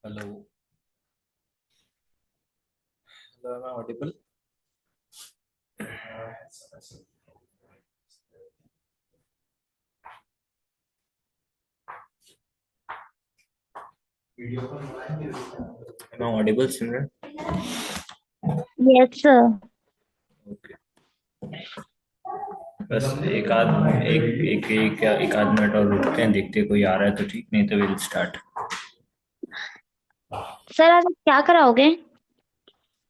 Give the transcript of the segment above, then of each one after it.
Hello. Hello, am I audible? Am I audible, Simran? Yes, sir. Okay. बस एक आध minute और रुकते हैं, देखते हैं कोई आ रहा है तो ठीक, नहीं तो विल स्टार्ट। सर आज आप क्या कराओगे?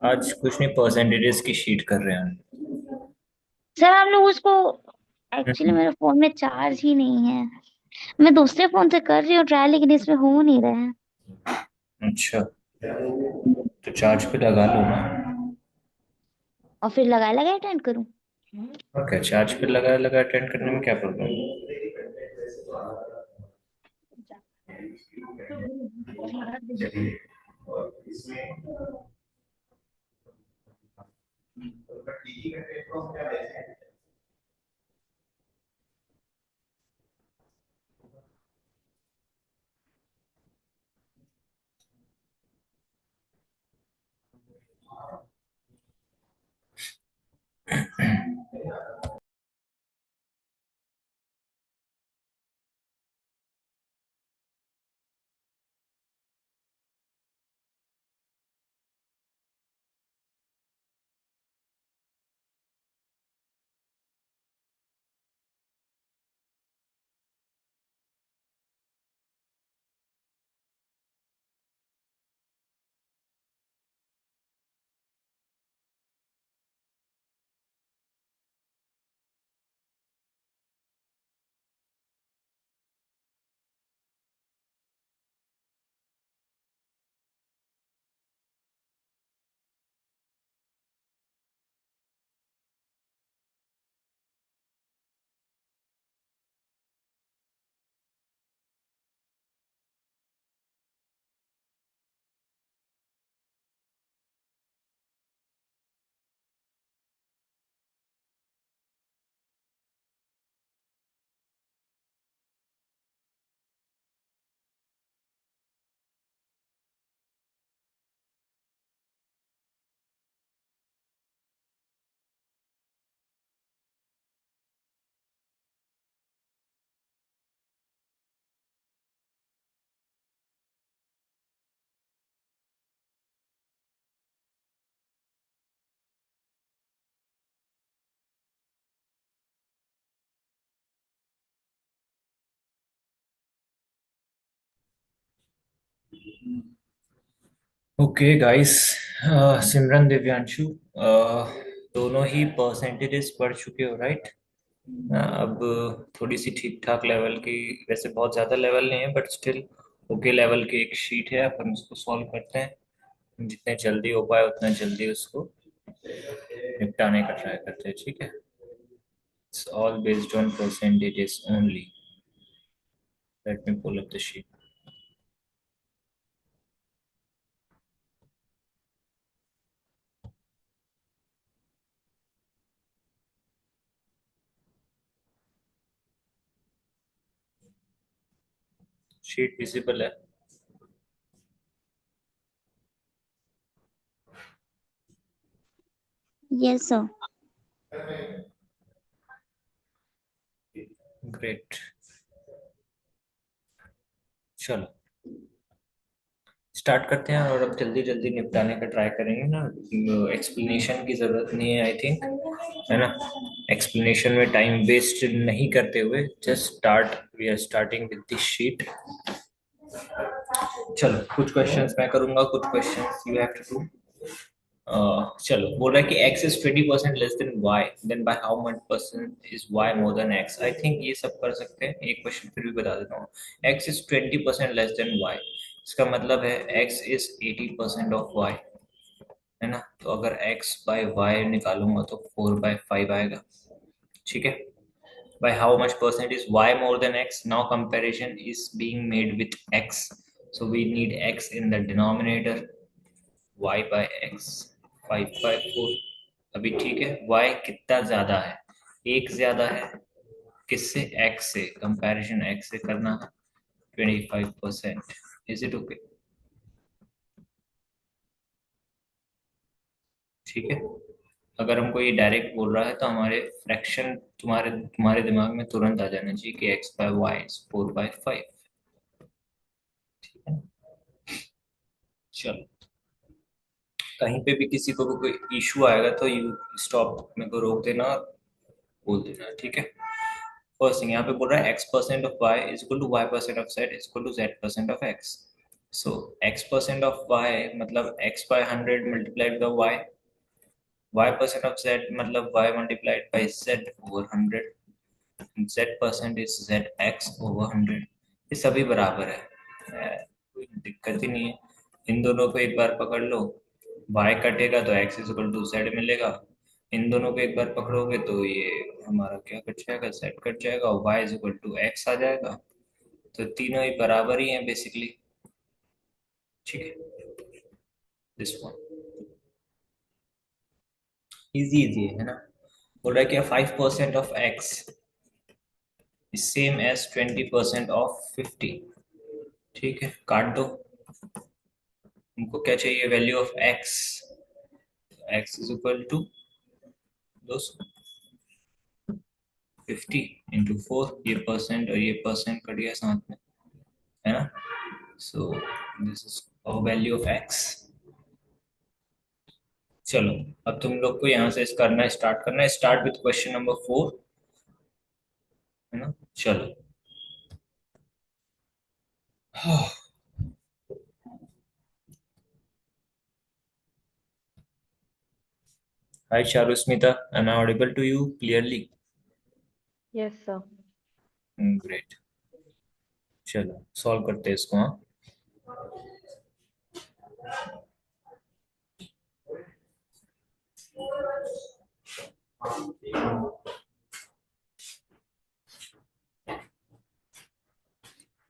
आज कुछ नहीं, परसेंटेजेस की शीट कर रहे हैं। सर आप लोग उसको एक्चुअली हम्म, मेरे फोन में चार्ज ही नहीं है। मैं दूसरे फोन से कर रही हूँ ट्राई, लेकिन इसमें हो नहीं रहा है। अच्छा, तो चार्ज पे लगा लो ना। और फिर लगाए लगाए अटेंड करूँ? ओके, चार्ज पे लगा लगा अटेंड करने में क्या प्रॉब्लम? ओके गाइस, सिमरन दिव्यांशु, दोनों ही परसेंटेजेस पढ़ चुके हो, राइट? अब थोड़ी सी ठीक ठाक लेवल की, वैसे बहुत ज़्यादा लेवल नहीं है बट स्टिल ओके लेवल की एक शीट है, अपन उसको सॉल्व करते हैं। जितने जल्दी हो पाए उतना जल्दी उसको निपटाने का ट्राई करते हैं, ठीक है? It's all based on percentages only. Let me pull up the sheet. Sheet visible है? Yes sir. ग्रेट। चलो स्टार्ट करते हैं, और अब जल्दी जल्दी निपटाने का ट्राई करेंगे ना। एक्सप्लेनेशन की जरूरत नहीं है, आई थिंक, है ना? एक्सप्लेनेशन में टाइम वेस्ट नहीं करते हुए just start, we are starting with this sheet. चलो कुछ क्वेश्चंस मैं करूंगा, कुछ questions you have to do. चलो, बोल रहा है कि x is 20% less than y, then by how much percent is y more than x। I think ये सब कर सकते हैं। एक क्वेश्चन फिर भी बता देता हूँ। x is 20% less than y, इसका मतलब है x इज 80% ऑफ y, है ना? तो अगर x बाय y निकालूंगा तो 4/5 आएगा, ठीक है? By how much percent is y more than x, now comparison is being made with x, so we need x in the denominator, y by x, 5/4। अभी ठीक है, y कितना ज्यादा है? एक ज्यादा है। किससे? x से। कंपैरिजन x से करना है। 25%। Is it okay? ठीक है। अगर हमको ये डायरेक्ट बोल रहा है तो हमारे फ्रैक्शन तुम्हारे तुम्हारे दिमाग में तुरंत आ जाना चाहिए कि एक्स बाय वाई इज 4/5। ठीक है। चलो, कहीं पे भी किसी को भी कोई इशू आएगा तो यू स्टॉप, मेरे को रोक देना और बोल देना, ठीक है। फर्स्ट थिंग यहाँ पे बोल रहा है x percent of y is equal to y percent of z is equal to z percent of x. So x percent of y मतलब x by 100 multiplied by y, y percent of z मतलब y multiplied by z over 100, z percent is z x over 100। ये सभी बराबर है, कोई दिक्कत ही नहीं है। इन दोनों को एक बार पकड़ लो, y कटेगा तो x is equal to Z मिलेगा। इन दोनों को एक बार पकड़ोगे तो ये हमारा क्या कट जाएगा, z कट जाएगा और y is equal to x आ जाएगा। तो तीनों ही बराबर ही हैं बेसिकली। ठीक है, दिस वन इजी इजी है ना। बोल रहा है कि 5% of x is same as 20% of 50। ठीक है, काट दो। हमको क्या चाहिए, value of x। x is equal to 50 into 4, ये परसेंट और ये परसेंट कट गया साथ में, है ना। So this is value of x। चलो, अब तुम लोग को यहाँ से करना स्टार्ट करना है, स्टार्ट विथ क्वेश्चन नंबर 4, है ना। चलो। Hi Charusmita, am I audible to you clearly? Yes, sir. Great. चलो सॉल्व करते हैं इसको, हाँ।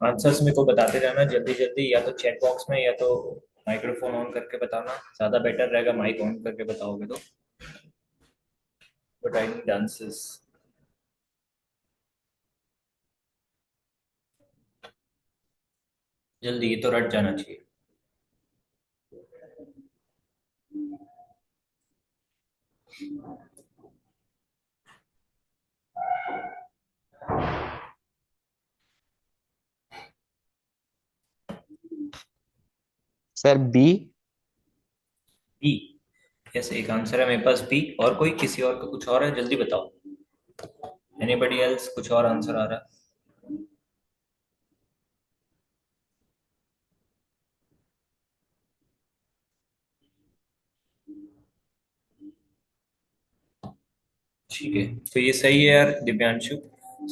आंसर्स मेरे को बताते जाना जल्दी जल्दी, या तो चैट बॉक्स में या तो माइक्रोफोन ऑन करके बताना, ज्यादा बेटर रहेगा माइक ऑन करके बताओगे तो। बट आई नीड आंसर्स जल्दी, ये तो रट जाना चाहिए। Sir B. बी? यस, एक आंसर है मेरे पास बी। और कोई, किसी और का कुछ और है, जल्दी बताओ। एनीबडी एल्स कुछ और आंसर आ रहा है? ठीक है, तो ये सही है यार दिव्यांशु।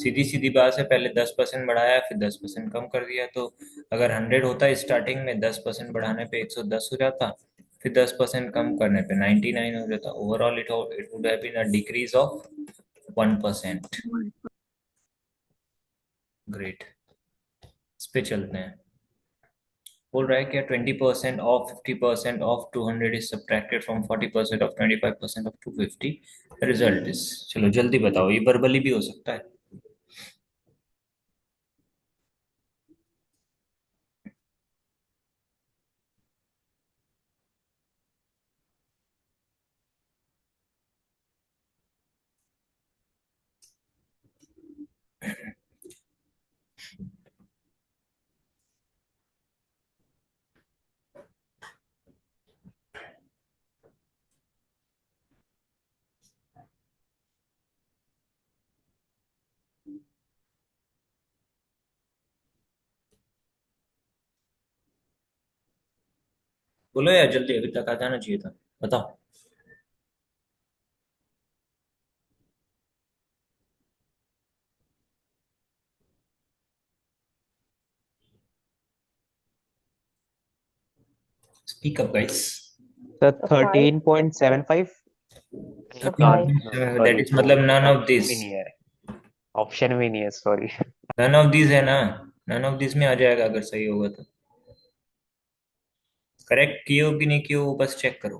सीधी सीधी बात है, पहले 10% बढ़ाया फिर 10% कम कर दिया, तो अगर 100 होता स्टार्टिंग में, 10% बढ़ाने पे 110 हो जाता, फिर 10% कम करने पे 99 हो जाता। Overall it would have been a decrease of 1%। Great. इस पे चलते हैं। बोल रहा है कि 20% ऑफ 50% ऑफ 200 is subtracted from 40% of 25% of 250, result is. चलो जल्दी बताओ, ये वर्बली भी हो सकता है। बोलो यार जल्दी, अभी तक आ जाना चाहिए था, बताओ। Speak up guys. Sir So five, 13.75। so five. That sorry, is मतलब नन ऑफ ऑप्शन दिस। भी नहीं है। ऑप्शन भी नहीं है, सॉरी। नन ऑफ दिस है ना, नन ऑफ दिस में आ जाएगा अगर सही होगा तो। करेक्ट किए हो कि नहीं किए हो बस चेक करो।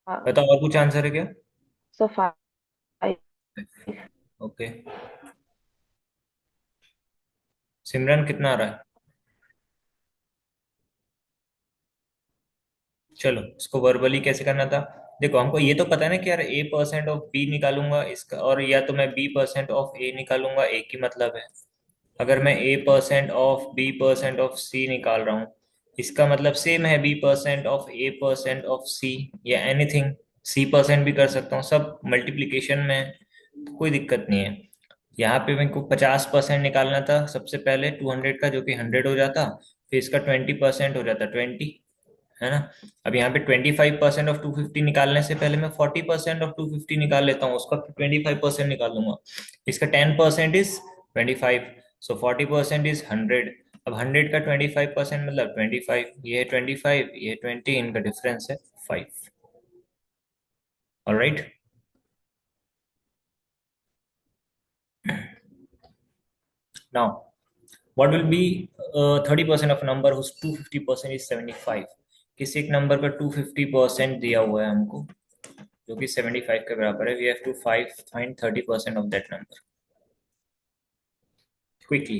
बताओ, और कुछ आंसर है क्या? So five. ओके। सिमरन कितना आ रहा है? चलो, इसको वर्बली कैसे करना था? देखो हमको ये तो पता है ना कि यार a परसेंट ऑफ b निकालूंगा इसका, और या तो मैं b परसेंट ऑफ a निकालूंगा, एक ही मतलब है। अगर मैं a percent of b percent of c निकाल रहा हूँ, इसका मतलब सेम है, b percent of a percent of c, या एनीथिंग c परसेंट भी कर सकता हूँ, सब मल्टीप्लीकेशन में है, तो कोई दिक्कत नहीं है। यहाँ पे मेरे को 50% निकालना था सबसे पहले 200 का, जो कि 100 हो जाता, फिर इसका 20% हो जाता 20, है ना। अब यहाँ पे 25% ऑफ 250 निकालने से पहले मैं 40% ऑफ 250 निकाल लेता हूँ, उसका 25% निकाल लूंगा। इसका 10% इज 25, सो 40% इज 100। अब 100 का 25% मतलब 25, ये है 25, ये 20, इनका डिफरेंस है 5। Alright. Now what will be 30% of a number whose 250% is 75? किसी एक नंबर का 250% दिया हुआ है हमको, जो कि 75 के बराबर है। We have to find 30% of that number quickly.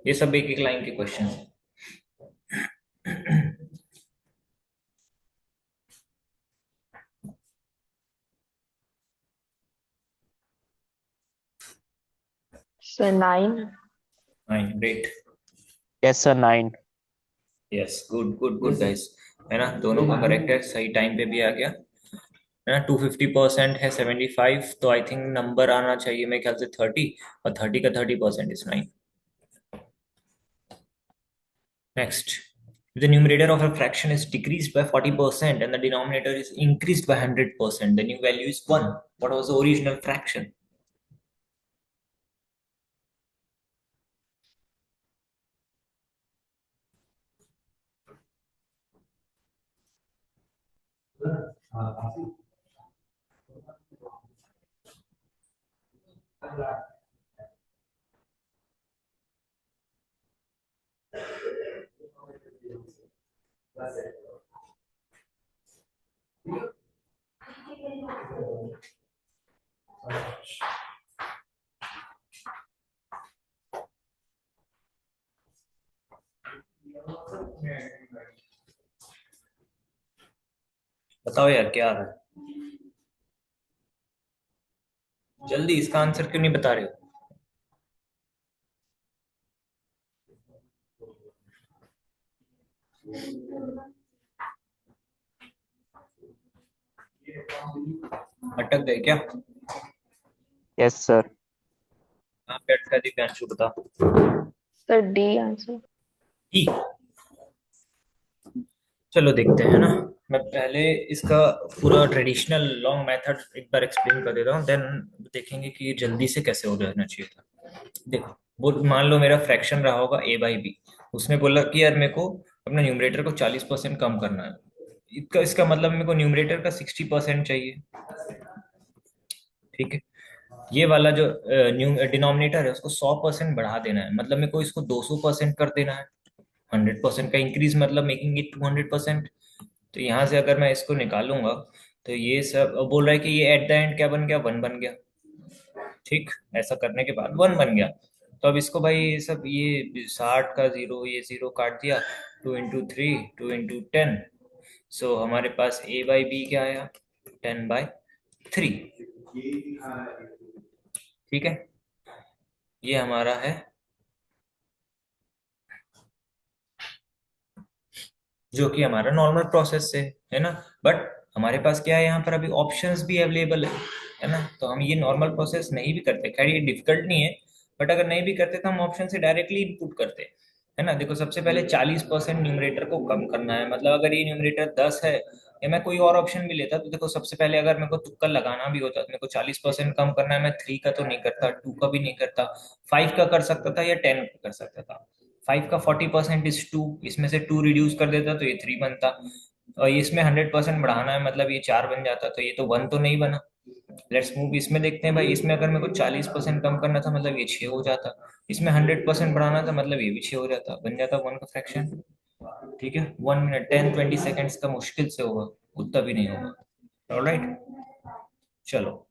ये सब एक एक लाइन के क्वेश्चन है। So 9. Fine, great. Yes, sir, 9. Yes, good good good guys, है ना, दोनों का करेक्ट है, सही टाइम पे भी आ गया, है ना। 250% है 75, तो आई थिंक नंबर आना चाहिए मेरे ख्याल से 30, और 30 का 30% is 9। Next, if the numerator of a fraction is decreased by 40% and the denominator is increased by 100%, the new value is 1. What was the original fraction? बताओ यार क्या आ रहा है, जल्दी इसका आंसर क्यों नहीं बता रहे हो? अटक गए क्या? Yes, sir. कहाँ पे अटका दिव्यांशु, बता। So D answer. ई, चलो देखते हैं ना। मैं पहले इसका पूरा ट्रेडिशनल लॉन्ग मेथड एक बार एक्सप्लेन कर देता हूँ, देन देखेंगे कि ये जल्दी से कैसे हो जाना चाहिए था। देखो, वो मान लो मेरा फ्रैक्शन रहा होगा a/b, उसने बोला कि यार मेरे को अपने न्यूमरेटर को 40% कम करना है, इसका मतलब मेरे को न्यूमरेटर का 60% चाहिए, ठीक है। ये वाला जो न्यू डिनोमिनेटर है उसको 100% बढ़ा देना है, मतलब मेरे को इसको 200% कर देना है। 100% का इंक्रीज मतलब मेकिंग इट 200%। तो यहाँ से अगर मैं इसको निकालूंगा, तो ये सब बोल रहा है कि ये एट द एंड क्या बन गया, 1 बन गया, ठीक। ऐसा करने के बाद 1 बन गया। तो अब इसको भाई ये सब, ये 60 का जीरो, ये जीरो काट दिया, 2 × 3, 2 × 10, सो हमारे पास a/b क्या आया, 10/3, ठीक है। ये हमारा है, जो कि हमारा नॉर्मल प्रोसेस से है ना। बट हमारे पास क्या है, यहाँ पर अभी ऑप्शंस भी अवेलेबल है ना, तो हम ये नॉर्मल प्रोसेस नहीं भी करते, खैर ये डिफिकल्ट नहीं है, बट अगर नहीं भी करते तो हम ऑप्शन से डायरेक्टली इनपुट करते, है ना। देखो सबसे पहले 40% न्यूमरेटर को कम करना है, मतलब अगर ये न्यूमरेटर 10 है, या मैं कोई और ऑप्शन भी लेता, तो देखो सबसे पहले अगर मेरे को तुक्का लगाना भी होता, तो मेरे को 40% कम करना है, मैं 3 का तो नहीं करता, 2 का भी नहीं करता, 5 का कर सकता था, या 10 का कर सकता था। 5 का 40% इज 2, इसमें से 2 रिड्यूस कर देता तो ये 3 बनता, और इसमें 100% बढ़ाना है, मतलब ये 4 बन जाता, तो ये तो 1 तो नहीं बना। लेट्स मूव, इसमें देखते हैं भाई, इसमें अगर मेरे को 40% कम करना था, मतलब ये 6 हो जाता, इसमें 100% बढ़ाना था, मतलब ये भी 6 हो जाता, बन जाता 1 का फ्रैक्शन, ठीक है। 1 मिनट 10-20 सेकेंड्स का मुश्किल से होगा, उतना भी नहीं होगा। ऑलराइट, चलो।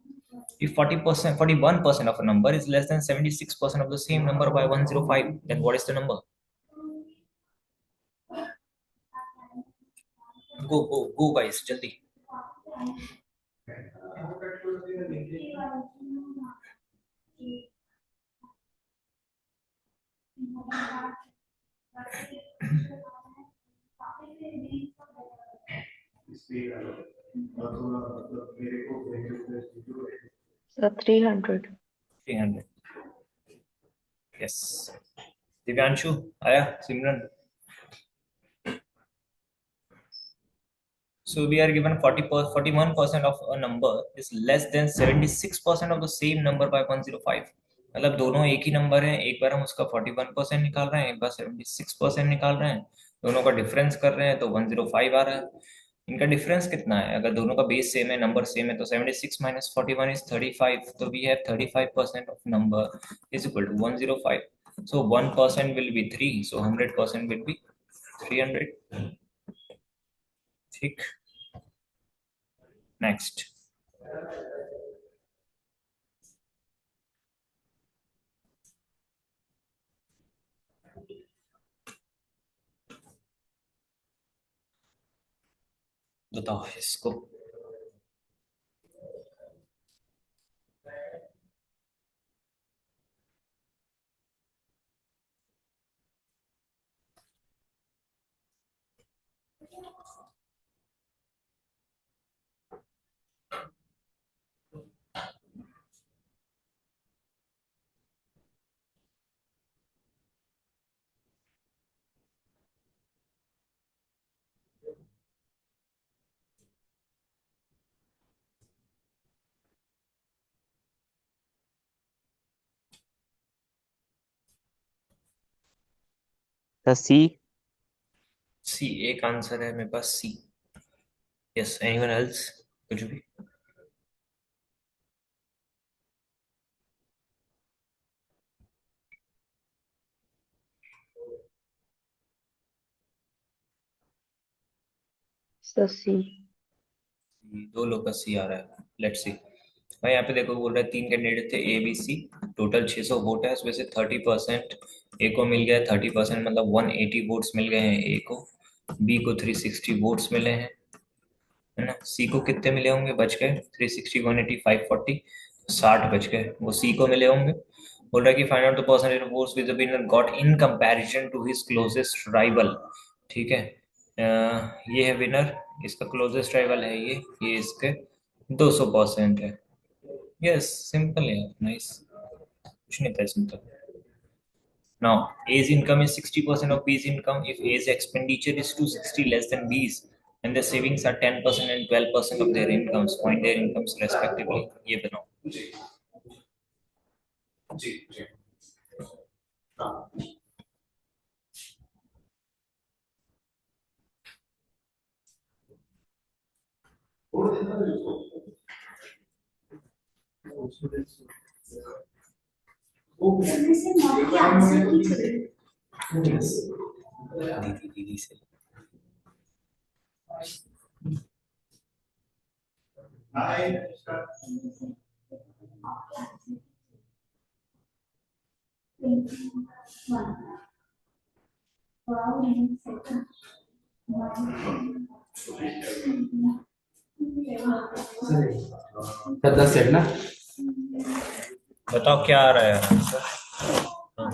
If 40%, 41% of a number is less than 76% of the same number by 105, then what is the number? Go, go, go, guys, जल्दी। So 300. 300. Yes. दिव्यांशु आया? सिमरन? So we are given 41% of a number is less than 76% of the same number by 105. मतलब दोनों एक ही number है, एक बार हम उसका 41% निकाल रहे हैं, एक बार 76% निकाल रहे हैं, दोनों का डिफरेंस कर रहे हैं तो 105 आ रहा है। इनका डिफरेंस कितना है? अगर दोनों का बेस सेम है, नंबर सेम है, तो 76 माइनस 41 इज 35, तो we have 35% of number is equal to 105. So 1% will be 3, so 100% will be 300. ठीक, नेक्स्ट. बताओ इसको. The C. सी एक आंसर है मेरे पास, सी. Yes, anyone else? कुछ भी? So C. दो लोग का सी आ रहा है. Let's see. भाई यहाँ पे देखो, बोल रहा है 3 कैंडिडेट थे A B C, total 600 vote है, उसमें से 30% ए को मिल गया है, 30% मतलब 180 वोट्स मिल गए हैं ए को, बी को 360 वोट्स मिले हैं, है ना. सी को कितने मिले होंगे? बच गए 360, 180, 540, 60 बच गए, वो सी को मिले होंगे. बोल रहा है कि find out the percentage of votes which the winner got in comparison to his closest rival. ठीक है, ये है विनर, इसका क्लोजेस्ट राइवल है ये इसके 200% है. यस, सिंपल है, नाइस, कुछ नहीं था इसमें तो. Now, A's income is 60% of B's income. If A's expenditure is 260 less than B's, and the savings are 10% and 12% of their incomes, find their incomes respectively. ये बनाओ. दीदी से. दस सेट ना. बताओ क्या आ रहा है आंसर. हाँ.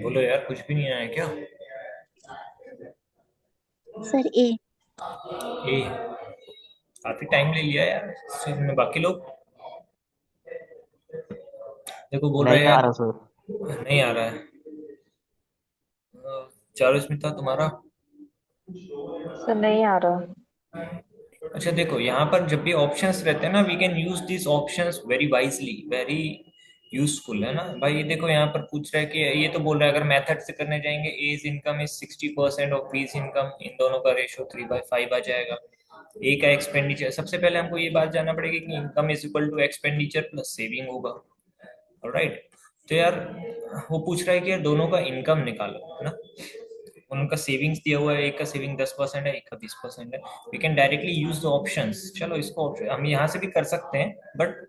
बोलो यार, कुछ भी नहीं आया क्या? सर ए। ए? काफी टाइम ले लिया यार इस चीज में। बाकी लोग देखो बोल रहे नहीं हैं आ यार, रहा सर। नहीं आ रहा है। चारू स्मिता तुम्हारा? सर नहीं आ रहा। अच्छा देखो, यहाँ पर जब भी ऑप्शंस रहते हैं ना, we can use this options very wisely, very useful, है ना भाई। ये देखो यहाँ पर पूछ रहा है कि, ये तो बोल रहा है अगर मेथड से करने जाएंगे, as income is 60% of B's income, इन दोनों का रेशियो 3/5 आ जाएगा। ए का एक्सपेंडिचर, सबसे पहले हमको ये बात जानना पड़ेगी कि income is equal to expenditure plus saving होगा। ऑलराइट। तो यार वो पूछ रहा है कि यार दोनों का इनकम निकालो, है ना। उनका सेविंग्स दिया हुआ है, एक का सेविंग 10% है, एक का 20% है। We can directly use the options. चलो इसको हम यहाँ से भी कर सकते हैं, but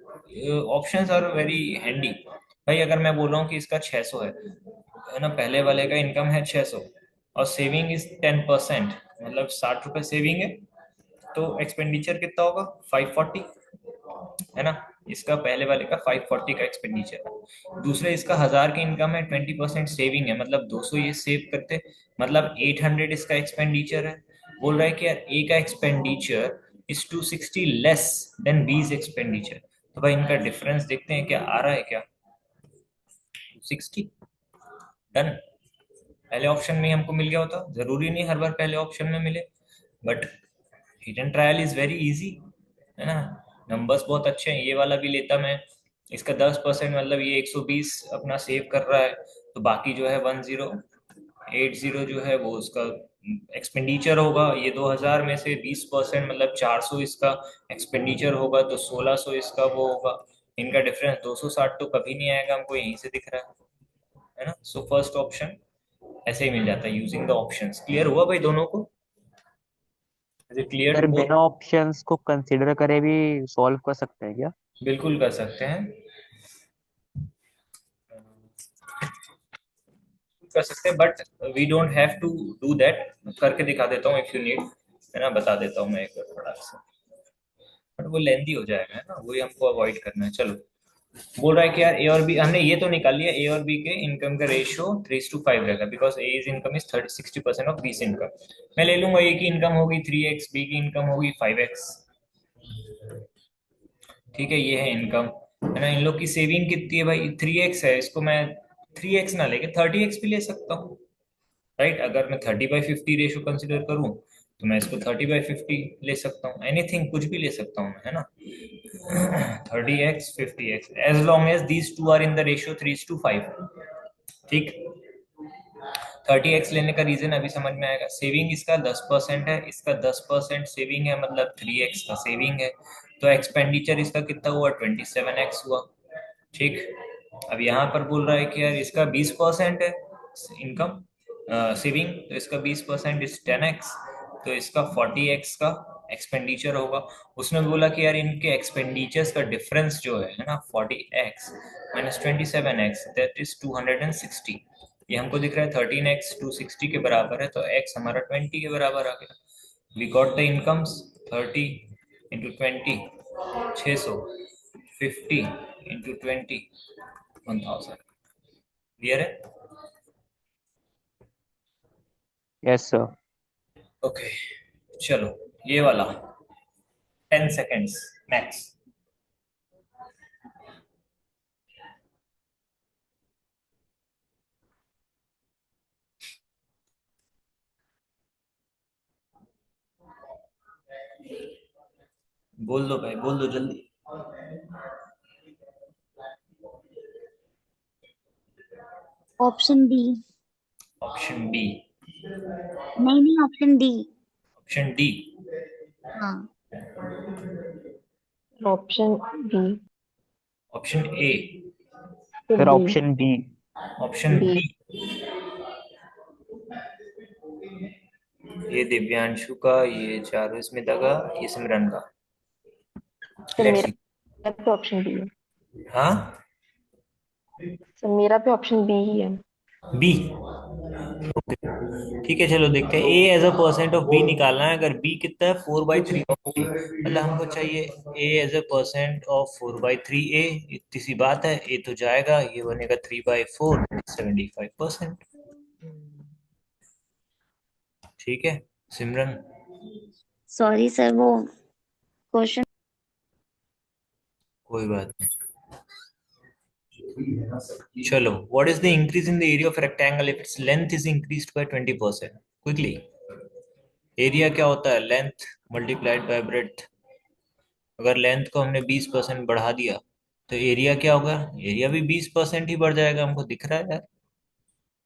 options are very handy. भाई अगर मैं बोल रहा हूँ कि इसका 600 है ना, पहले वाले का इनकम है 600 और सेविंग इज 10%, मतलब 60 रुपए सेविंग है, तो एक्सपेंडिचर कितना होगा? 540, है ना। इसका पहले वाले का 540 का एक्सपेंडिचर है। दूसरे इसका 1000 की इनकम है, 20% सेविंग है, मतलब 200 ये सेव करते, मतलब 800 इसका एक्सपेंडिचर है। बोल रहा है कि यार ए का एक्सपेंडिचर इज 260 लेस देन बीज एक्सपेंडिचर। तो भाई इनका डिफरेंस देखते हैं क्या आ रहा है, क्या 260। डन। पहले ऑप्शन में ही हमको मिल गया होता, जरूरी नहीं हर बार पहले ऑप्शन में मिले, but hidden trial is very easy, है ना। नंबर्स बहुत अच्छे हैं। ये वाला भी लेता मैं, इसका 10%, मतलब ये 120 अपना सेव कर रहा है, तो बाकी जो है 1080 जो है वो उसका एक्सपेंडिचर होगा। ये 2000 में से 20% मतलब 400 इसका एक्सपेंडिचर होगा, तो 1600 इसका वो होगा। इनका डिफरेंस 260 तो कभी नहीं आएगा, हमको यहीं से दिख रहा है ना। सो फर्स्ट ऑप्शन ऐसे ही मिल जाता है यूजिंग द ऑप्शंस। क्लियर हुआ भाई दोनों को? Is it clear sir to both? बिना ऑप्शंस को कंसीडर करे भी सॉल्व कर सकते हैं क्या? बिल्कुल कर सकते हैं, कर सकते हैं, but we don't have to do that. करके दिखा देता हूँ इफ यू नीड, है ना, बता देता हूँ मैं एक बार थोड़ा सा, बट वो लेंदी हो जाएगा, है ना, वही हमको अवॉइड करना है। चलो, बोल रहा है कि यार ए और बी, हमने ये तो निकाल लिया, ए और बी के इनकम का रेशियो 3:5 रहेगा, because A is income is 60% of बीस इनकम। मैं ले लूंगा ए की इनकम होगी 3x, बी की इनकम होगी 5x। ठीक है, ये है इनकम, है ना। इन लोग की सेविंग कितनी है भाई? 3x है, इसको मैं 3x ना लेके 30x भी ले सकता हूँ, राइट। अगर मैं 30/50 रेशियो कंसिडर करूँ, तो मैं इसको 30/50 ले सकता हूँ, एनीथिंग कुछ भी ले सकता हूँ, है ना। 30x 50x, as long as these two are in the ratio 3:5। ठीक। 30x लेने का रीजन अभी समझ में आएगा। सेविंग इसका 10% है, इसका 10% सेविंग है, मतलब 3x का सेविंग है, तो एक्सपेंडिचर इसका कितना हुआ? 27x हुआ। ठीक। अब यहाँ पर बोल रहा है कि यार इसका 20% है इनकम सेविंग, तो इसका 20% इज 10x, तो इसका 40x का एक्सपेंडिचर होगा। उसने बोला कि यार इनके एक्सपेंडिचर्स का डिफरेंस जो है ना, 40x minus 27x, that is 260। ये हमको दिख रहा है 13x 260 के बराबर है, तो x हमारा 20 के बराबर आ गया। We got the incomes, 30 into 20 600, 50 into 20 1000। Clear है? Yes sir. ओके, चलो ये वाला 10 सेकेंड्स मैक्स। बोल दो भाई, बोल दो जल्दी। Option B. Option B? नहीं नहीं, ऑप्शन डी। Option D? हाँ। Option B. Option A? Sir B. Option B. Option B. B? ये दिव्यांशु का, ये चारू स्मिता का, ये सिमरन का। Sir let's see. मेरा पे ऑप्शन बी है। हाँ, सर मेरा पे ऑप्शन बी ही है। बी? ठीक है, चलो देखते हैं। A as a percent of B निकालना है। अगर बी कितना है 4/3 ऑफ बी, मतलब हमको चाहिए ए एज अ परसेंट ऑफ 4/3 ए। इतनी सी बात है, ए तो जाएगा, ये बनेगा 3/4, 75%। ठीक है सिमरन। सॉरी सर, वो क्वेश्चन कोई बात नहीं। चलो, what is the increase in the area of rectangle if its length is increased by 20%? Quickly, area क्या होता है? Length multiplied by breadth. अगर लेंथ को हमने 20% बढ़ा दिया तो एरिया क्या होगा? एरिया भी 20% ही बढ़ जाएगा, हमको दिख रहा है यार,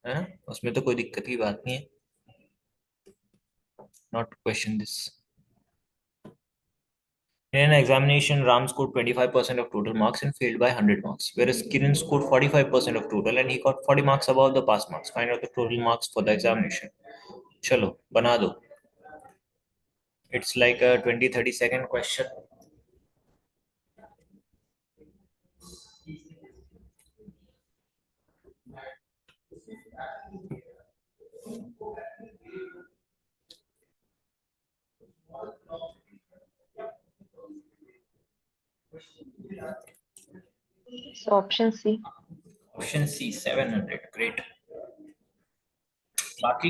है ना? उसमें तो कोई दिक्कत की बात नहीं है। Not question this. In an examination, Ram scored 25% of total marks and failed by 100 marks, whereas Kiran scored 45% of total and he got 40 marks above the pass marks. Find out the total marks for the examination. चलो बना दो। It's like a 20-30 second question. So option C. Option C, 700. Great. बाकी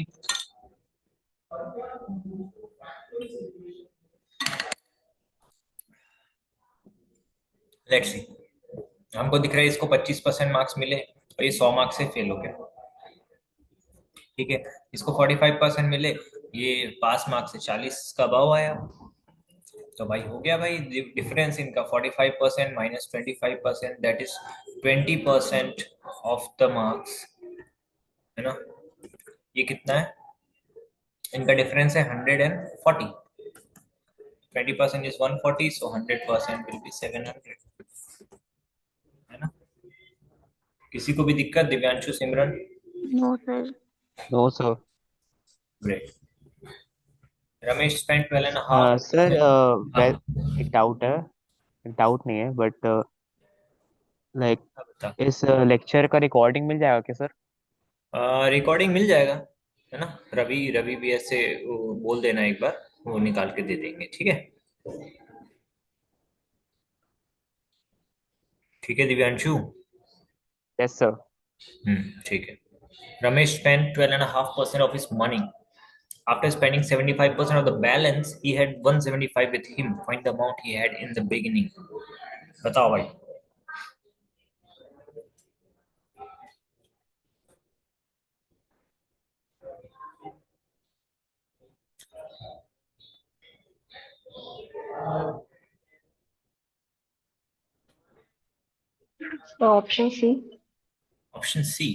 let's see. हमको दिख रहा है इसको 25% marks मिले और ये 100 मार्क्स से फेल हो गया। ठीक है, इसको 45% मिले, ये पास मार्क्स से 40 का अभाव आया। तो भाई हो गया भाई, डिफरेंस इनका 45% minus 25%, that is 20% of the marks, है ना? ये कितना है? इनका डिफरेंस है 140। 20% इज 140, सो 100% विल बी 700, है ना? किसी को भी दिक्कत? Divyanshu, Simran? No sir. No sir. Great. Ramesh spent 12.5 sir हाँ, एक डाउट है, एक डाउट नहीं है बट लाइक बता। इस लेक्चर का रिकॉर्डिंग मिल जाएगा क्या सर? रिकॉर्डिंग मिल जाएगा, है ना? रवि रवि भी ऐसे बोल देना एक बार, वो निकाल के दे देंगे। ठीक है, ठीक है दिव्यांशु। Yes sir. ठीक है। Ramesh spent 12.5% of his money. After spending 75% of the balance, he had 175 with him. Find the amount he had in the beginning. बताओ भाई। So option C. Option C,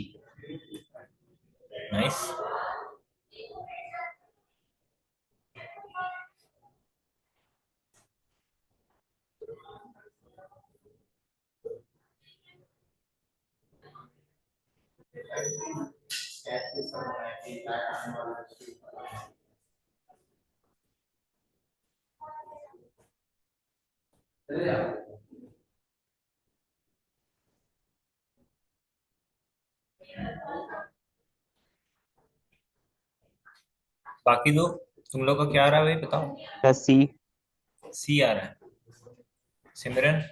nice. बाकी दो, तुम लोग का क्या आ रहा है भाई, बताओ। सी। सी आ रहा है। सिमरन?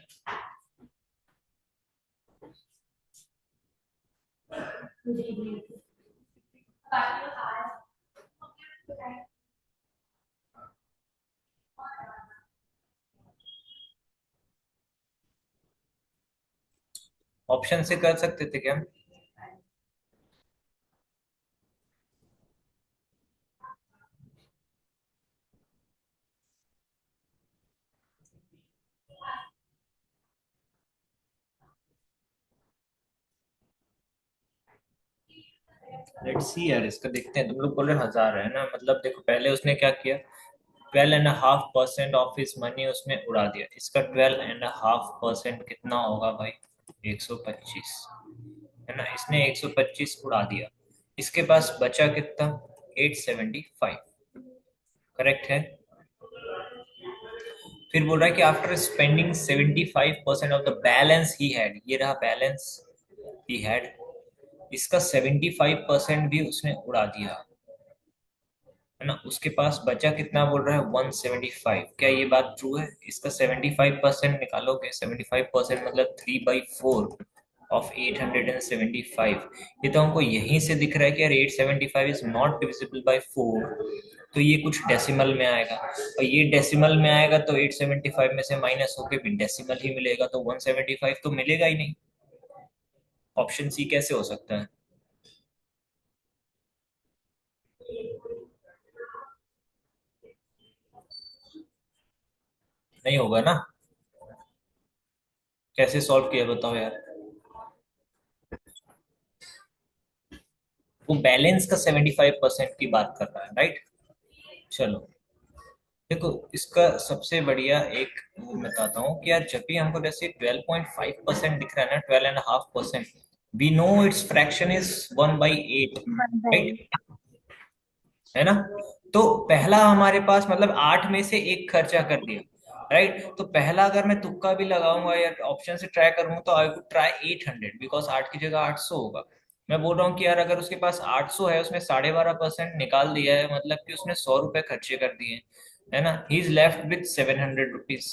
ऑप्शन से कर सकते थे क्या? लेट्स सी यार, इसका देखते हैं। तुम लोग बोल रहे 1000 है ना, मतलब देखो पहले उसने क्या किया, 12.5% ऑफ हिस मनी उसमें उड़ा दिया। इसका 12.5% कितना होगा भाई? 125, है ना? इसने 125 उड़ा दिया, इसके पास बचा कितना? 875। करेक्ट है। फिर बोल रहा है कि after spending 75% of the balance he had, ये रहा बैलेंस ही हैड, इसका 75% भी उसने उड़ा दिया, है ना। उसके पास बचा कितना बोल रहा है, 175। क्या ये बात ट्रू है? इसका 75% निकालोगे, 75% मतलब 3/4 ऑफ 875। ये तो हमको यहीं से दिख रहा है कि यार 875 इज नॉट डिविजिबल बाय 4, तो ये कुछ डेसिमल में आएगा, और ये डेसिमल में आएगा तो 875 में से माइनस होके भी डेसिमल ही मिलेगा, तो 175 तो मिलेगा ही नहीं। ऑप्शन सी कैसे हो सकता है? नहीं होगा ना। कैसे सॉल्व किया बताओ यार। वो बैलेंस का 75% की बात कर रहा है, राइट। चलो देखो, इसका सबसे बढ़िया एक वो बताता हूँ कि यार जब भी हमको जैसे 12.5% दिख रहा है ना, 12.5%, we know its fraction is 1/8, 1/8। Right, है ना। तो पहला हमारे पास मतलब 8 में से एक खर्चा कर दिया, राइट। तो पहला अगर मैं तुक्का भी लगाऊंगा या ऑप्शन से ट्राई करूंगा तो आई वुड ट्राई 800, बिकॉज 8 की जगह 800 होगा। मैं बोल रहा हूँ कि यार अगर उसके पास 800 है, उसने 12.5% निकाल दिया है, मतलब कि उसने 100 रुपए खर्चे कर दिए, है ना। He is left with 700 rupees.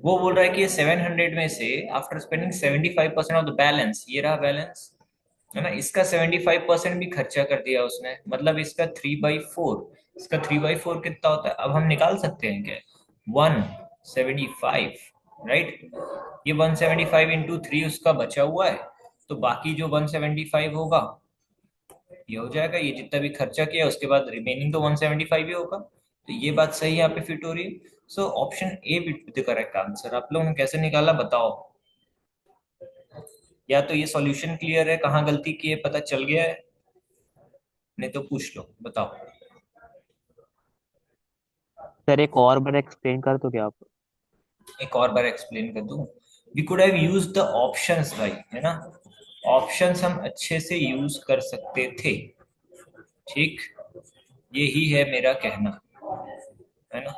वो बोल रहा है कि ये 700 में से after spending 75% of the balance, ये रहा बैलेंस, है ना, इसका 75% भी खर्चा कर दिया उसने, मतलब इसका 3/4। इसका 3/4 कितना होता है, अब हम निकाल सकते हैं क्या, 175, राइट। ये 175 इंटू 3 उसका बचा हुआ है, तो बाकी जो 175 होगा ये हो जाएगा, ये जितना भी खर्चा किया उसके बाद रिमेनिंग तो 175 ही होगा। तो ये बात सही यहाँ पे फिट हो रही है। So option A will be the correct answer. आप लोगों ने कैसे निकाला बताओ? या तो ये सॉल्यूशन क्लियर है, कहाँ गलती की है पता चल गया है, नहीं तो पूछ लो, बताओ। सर एक और बार एक्सप्लेन कर दो क्या आप? एक और बार एक्सप्लेन कर दूं। We could have use the options भाई, है ना। ऑप्शंस हम अच्छे से यूज कर सकते थे, ठीक। यही है मेरा कहना, है ना।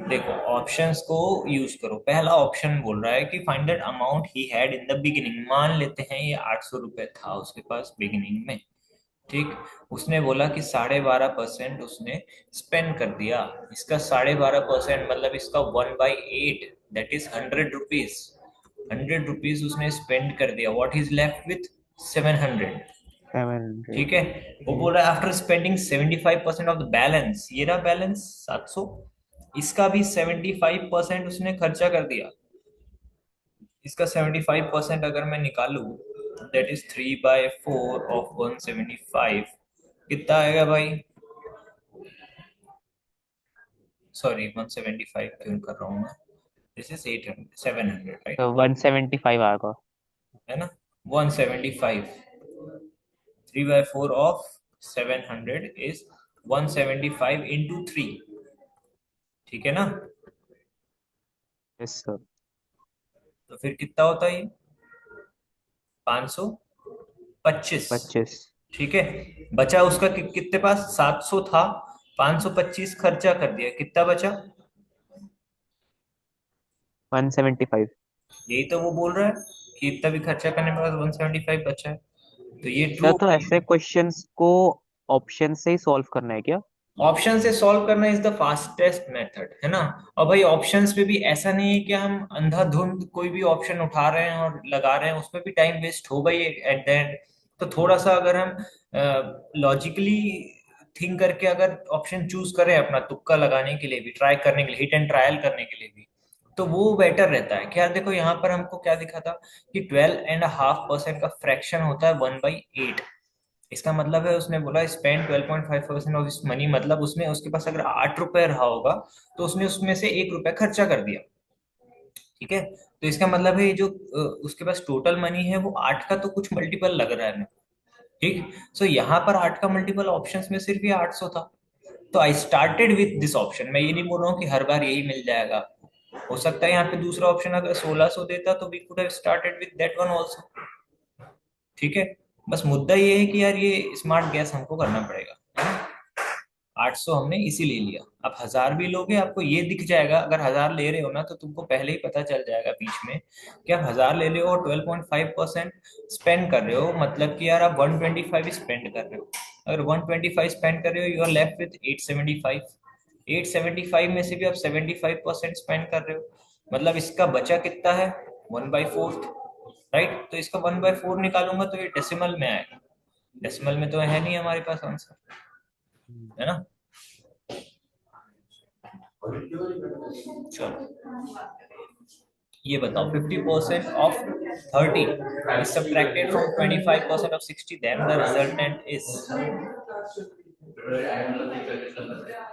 देखो ऑप्शंस को यूज करो। पहला ऑप्शन बोल रहा है कि find that amount he had in the beginning. मान लेते हैं ये 800 रुपए था उसके पास बिगिनिंग में, ठीक। उसने बोला कि 12.5% उसने स्पेंड कर दिया। इसका 12.5% मतलब इसका 1/8, दैट इज 100 रुपीज। 100 रुपीज उसने स्पेंड कर दिया, व्हाट इज लेफ्ट विथ 700, 700। ठीक है। वो बोल रहा है after spending 75% of the balance, ये रहा बैलेंस 700, इसका भी 75% उसने खर्चा कर दिया। इसका 75% अगर मैं निकालू, दैट इज 3/4 ऑफ 175, कितना आएगा भाई? सॉरी 175 क्यों कर रहा हूँ मैं, दिस इज 800, 700, राइट, तो 175 आएगा। है ना। 175, 3/4 ऑफ 700 इज 175 इंटू 3, ठीक है ना। Yes sir. तो फिर कितना होता है ये, 525, 25। ठीक है। बचा उसका कितने पास, 700 था, 525 खर्चा कर दिया, कितना बचा? 175। यही तो वो बोल रहा है कि इतना भी खर्चा करने के बाद 175 बचा है, तो ये सर ट्रू। तो ऐसे क्वेश्चंस को ऑप्शन से ही सॉल्व करना है क्या? ऑप्शन से सॉल्व करना इज द फास्टेस्ट मेथड, है ना। और भाई ऑप्शंस पे भी ऐसा नहीं है कि हम अंधाधुंध कोई भी ऑप्शन उठा रहे हैं और लगा रहे हैं, उसमें भी टाइम वेस्ट होगा ही एट द एंड। तो थोड़ा सा अगर हम लॉजिकली थिंक करके अगर ऑप्शन चूज करें अपना तुक्का लगाने के लिए भी, ट्राई करने के लिए, हिट एंड ट्रायल करने के लिए भी, तो वो बेटर रहता है। क्या देखो यहाँ पर हमको क्या दिखा था कि 12.5% का फ्रैक्शन होता है 1/8। इसका मतलब है उसने बोला स्पेंड 12.5% ऑफ इस मनी, मतलब उसने उसके पास अगर 8 रुपए रहा होगा तो उसने उसमें से 1 रुपया खर्चा कर दिया, ठीक है। तो इसका मतलब है ये जो उसके पास टोटल मनी है वो 8 का तो कुछ मल्टीपल लग रहा है मेरे को, ठीक। सो यहाँ पर 8 का मल्टीपल ऑप्शंस में सिर्फ ये 800 था, तो I started with this option. मैं ये नहीं बोल रहा हूँ कि हर बार यही मिल जाएगा, हो सकता है यहाँ पे दूसरा ऑप्शन अगर 1600 देता तो we could have started with that one also, ठीक है। बस मुद्दा ये है कि यार ये स्मार्ट गैस हमको करना पड़ेगा, है ना? 800 हमने इसीलिए लिया। अब 1000 भी लोगे आपको ये दिख जाएगा, अगर 1000 ले रहे हो ना तो तुमको पहले ही पता चल जाएगा बीच में कि आप 1000 ले रहे हो और 12.5% स्पेंड कर रहे हो, मतलब कि यार आप 125 स्पेंड कर रहे हो। अगर 125 स्पेंड कर रहे हो, यू आर लेफ्ट विथ 875। 875 में से भी आप 75% स्पेंड कर रहे हो, मतलब इसका बचा कितना है, 1/4, राइट। तो इसका 1/4 निकालूंगा तो ये डेसिमल में आएगा। डेसिमल में तो है नहीं हमारे पास आंसर, है ना। चलो ये बताओ, 50% of 30 is subtracted from 25% of 60, then the resultant is,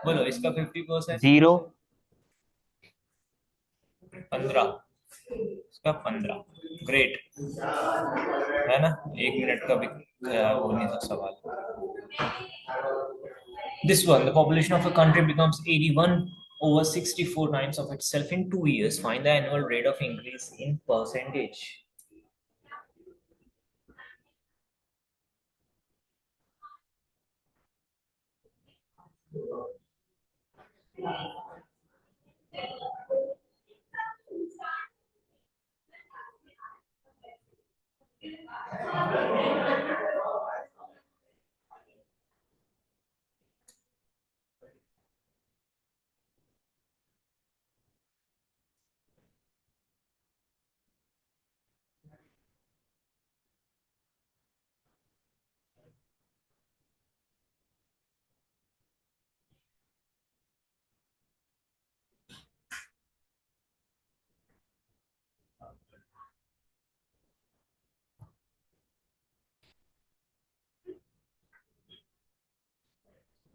बोलो इसका 50%। 0। 15, इसका 15। ग्रेट, है ना। 1 मिनट का भी वो नहीं था सवाल। This one, the population of a country becomes 81 over 64 times of itself in 2 years. Find the annual rate of increase in percentage.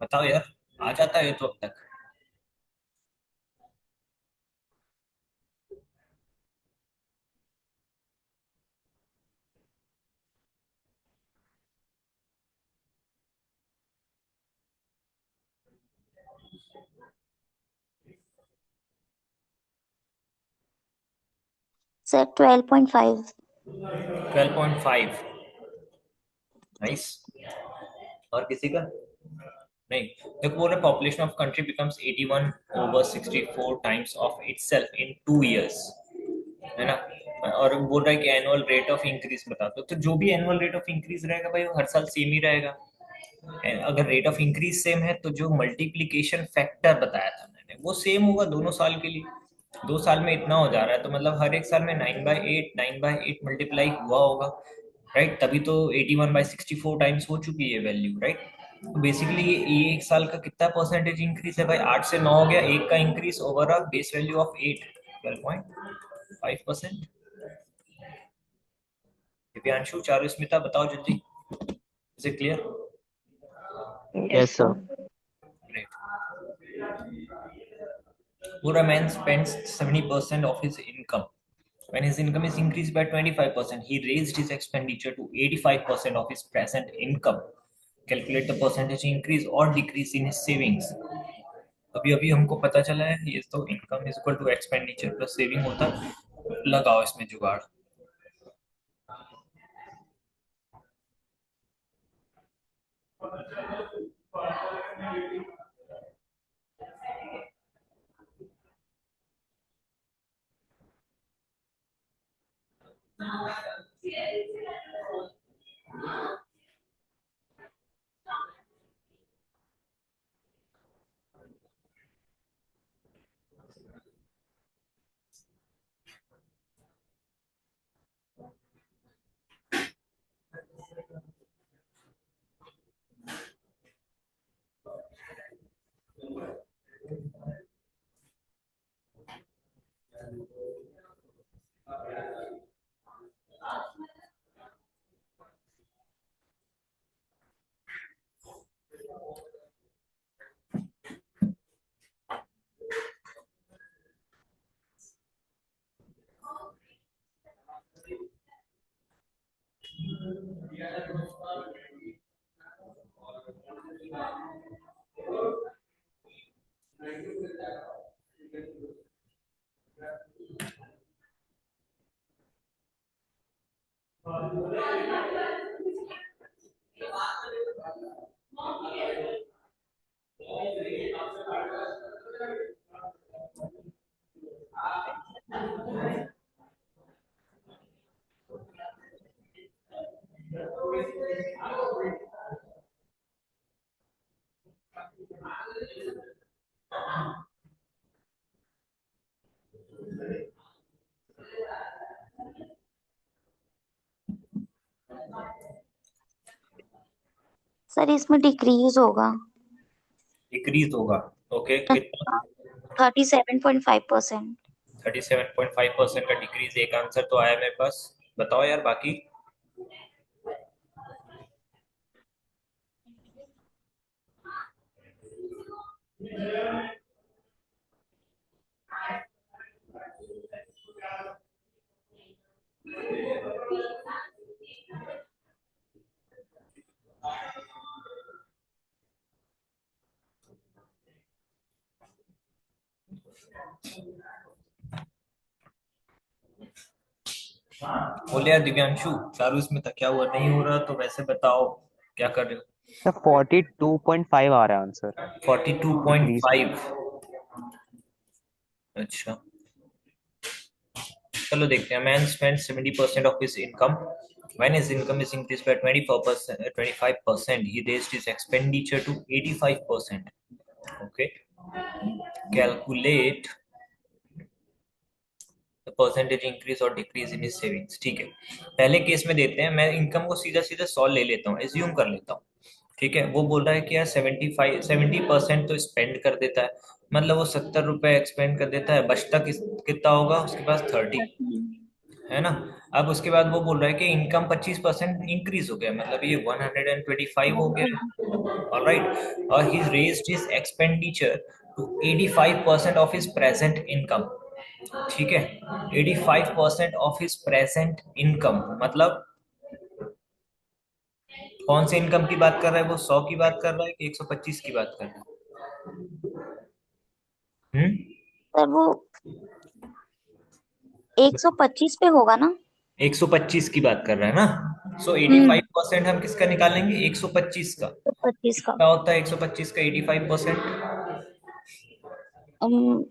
बताओ यार, आ जाता है ये तो अब तक। सर 12.5। 12.5, नाइस। और किसी का नहीं। देखो बोल रहे population of country becomes 81 over 64 times of itself in 2 years, है ना। और बोल रहा है कि एनुअल रेट ऑफ इंक्रीज बता दो, तो जो भी एनुअल रेट ऑफ इंक्रीज रहेगा भाई वो हर साल सेम ही रहेगा। अगर रेट ऑफ इंक्रीज सेम है तो जो मल्टीप्लीकेशन फैक्टर बताया था मैंने वो सेम होगा दोनों साल के लिए। 2 साल में इतना हो जा रहा है तो मतलब हर एक साल में 9/8 मल्टीप्लाई हुआ होगा, राइट। तभी तो 81/64 टाइम्स हो चुकी है वैल्यू, राइट। तो बेसिकली ये एक साल का कितना परसेंटेज इंक्रीज है भाई, 8 से 9 हो गया, एक का increase over a base value of 8, 12.5%। Divyanshu, Charusmita बताओ जल्दी, is it clear? Yes, yes sir. sir. Great. Poor man spends 70% of his income. When his income is increased by 25%, he raised his expenditure to 85% of his present income. Calculate the percentage increase or decrease in his savings. अभी अभी हमको पता चला है ये तो income is equal to expenditure plus saving होता है। लगाओ इसमें जुगाड़। सर इसमें डिक्रीज होगा डिक्रीज होगा। ओके, कितना? 37.5%। 37.5% का डिक्रीज, एक आंसर तो आया मेरे पास। बताओ यार बाकी। बोले यार दिव्यांशु, चारू इसमें तो क्या हुआ, नहीं हो रहा तो वैसे बताओ क्या कर रहे हो। सर 42.5 आ रहा है आंसर। डिक्रीज। 42.5। अच्छा, चलो देखते हैं। Man spend 70% of his income. When his income is increased by 24%, 25%, he raised his expenditure to 85%. Okay, calculate the percentage increase or decrease in his savings. ठीक है, पहले केस में देते हैं। मैं इनकम को सीधा सीधा 100 ले लेता हूँ, एज्यूम कर लेता हूँ। ठीक है, वो बोल रहा है कि यार 70% तो स्पेंड कर देता है, मतलब वो 70 रुपए एक्सपेंड कर देता है, बचता कितना होगा उसके पास? 30, 30। है ना। अब उसके बाद वो बोल रहा है कि इनकम 25% इंक्रीज हो गया, मतलब ये 125 हो गया। ऑलराइट, और he raised his expenditure to 85% of his present income. ठीक है, 85% ऑफ हिज प्रेजेंट इनकम, मतलब कौन से इनकम की बात कर रहा है वो? 100 की बात कर रहा है कि 125 की बात कर रहा है? सर वो 125 पे होगा ना? 125 की बात कर रहा है ना। सो 85% हम्म। हम किसका निकालेंगे? 125 का। 125 का। क्या होता है 125 का 85%? अम,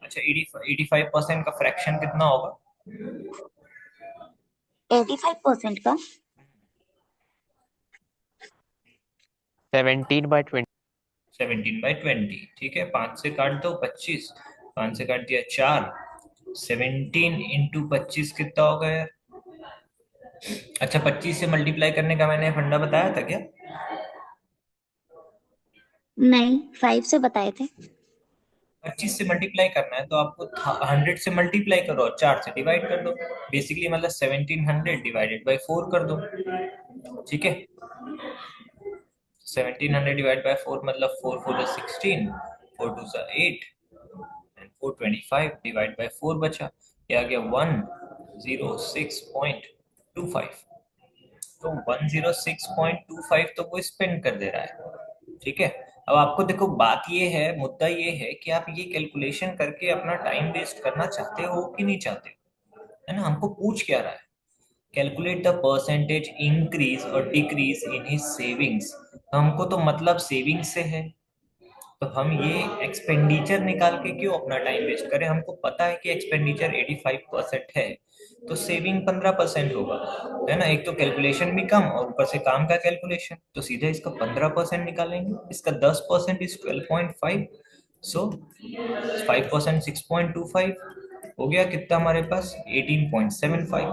अच्छा, 85% का फ्रैक्शन कितना होगा? 85% का 17/20। 17/20। ठीक है, 5 से काट दो 25, 5 से काट दिया 4, 17 इंटू 25 कितना होगा यार? अच्छा, 25 से मल्टीप्लाई करने का मैंने फंडा बताया था क्या? नहीं, 5 से बताए थे। 25 से मल्टीप्लाई करना है तो आपको 100 से मल्टीप्लाई करो और 4 से डिवाइड कर दो। बेसिकली मतलब 1700 डिवाइडेड बाई 4 कर दो। ठीक है, 1700 डिवाइड बाय 4 मतलब 4 4 16, 4 2 8 एंड 425 डिवाइड बाय 4 बचा। ये आ गया 106.25। तो 106.25 तो वो स्पेंड कर दे रहा है। ठीक है, अब आपको देखो, बात ये है, मुद्दा ये है कि आप ये कैलकुलेशन करके अपना टाइम वेस्ट करना चाहते हो कि नहीं चाहते हो, है ना। हमको पूछ क्या रहा है? कैलकुलेट द परसेंटेज इंक्रीज और डिक्रीज इन हिज सेविंग्स। हमको तो मतलब सेविंग्स से है, तो हम ये एक्सपेंडिचर निकाल के क्यों अपना टाइम वेस्ट करें? हमको पता है कि एक्सपेंडिचर 85% है, तो सेविंग 15% होगा, है ना। एक तो कैलकुलेशन भी कम और ऊपर से काम का कैलकुलेशन, तो सीधे इसका 15% निकालेंगे। इसका 10% इज 12.5, सो 5% 6.25 हो गया। कितना हमारे पास? 18.75।